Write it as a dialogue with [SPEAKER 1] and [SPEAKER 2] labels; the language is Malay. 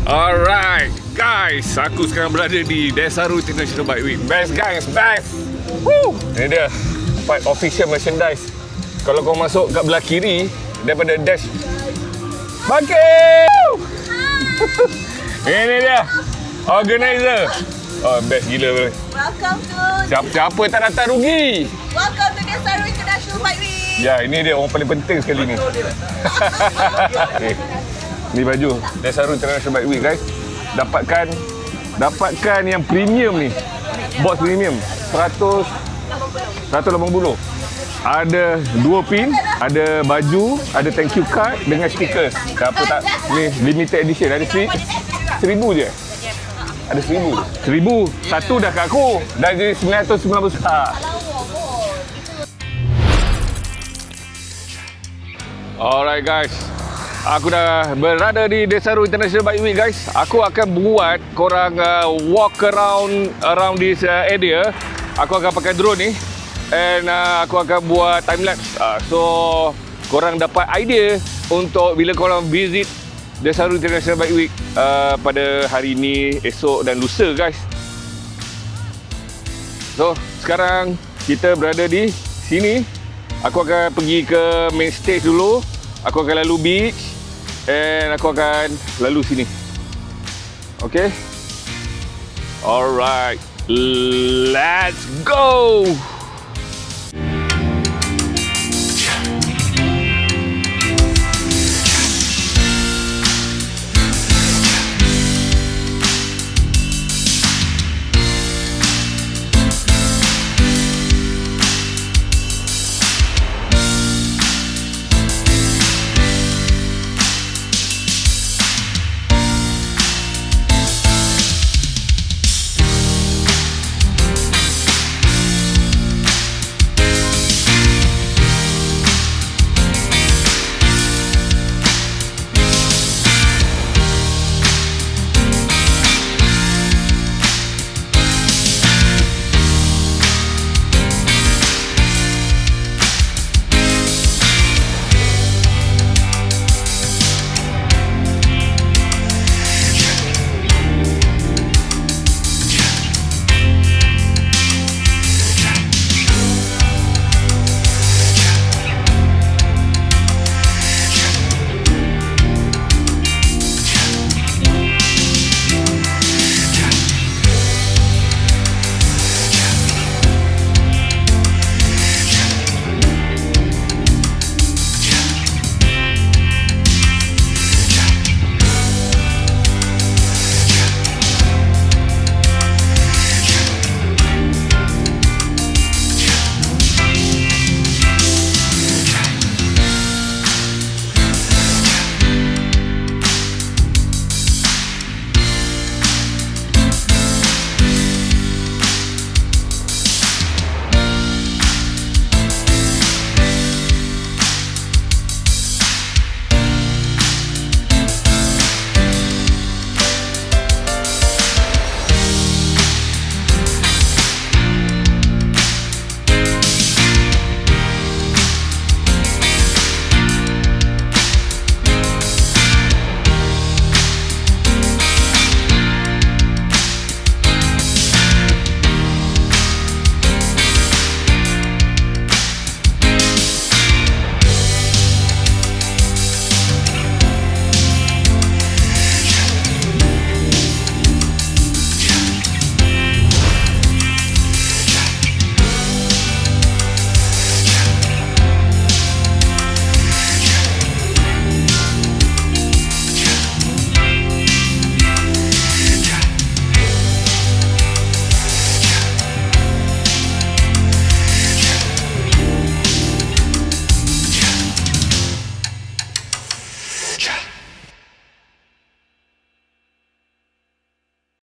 [SPEAKER 1] Alright, guys, aku sekarang berada di Desaru International Bike Week. Best guys, best. Woo! Ini dia, part official merchandise. Kalau kau masuk kat belah kiri daripada dash, Pagi! Ini dia, organizer. Oh, best gila.
[SPEAKER 2] Welcome to
[SPEAKER 1] Siapa tak datang rugi.
[SPEAKER 2] Welcome to Desaru International Bike Week.
[SPEAKER 1] Ya, ini dia orang paling penting sekali ni. Okay. Ni baju Desaru International Bike Week, guys. Dapatkan yang premium ni. Box premium 180. Ada 2 pin, ada baju, ada thank you card dengan stickers. Siapa tak ni limited edition, ada 1000 je. Ada 1000. Satu dah kat aku. Dah jadi 990. Alright guys, aku dah berada di Desaru International Bike Week, guys. Aku akan buat korang walk around this area. Aku akan pakai drone ni and aku akan buat time lapse. So korang dapat idea untuk bila korang visit Desaru International Bike Week pada hari ini, esok dan lusa, guys. So sekarang kita berada di sini. Aku akan pergi ke main stage dulu. Aku akan lalu beach and aku akan lalu sini. Okay? Alright, let's go!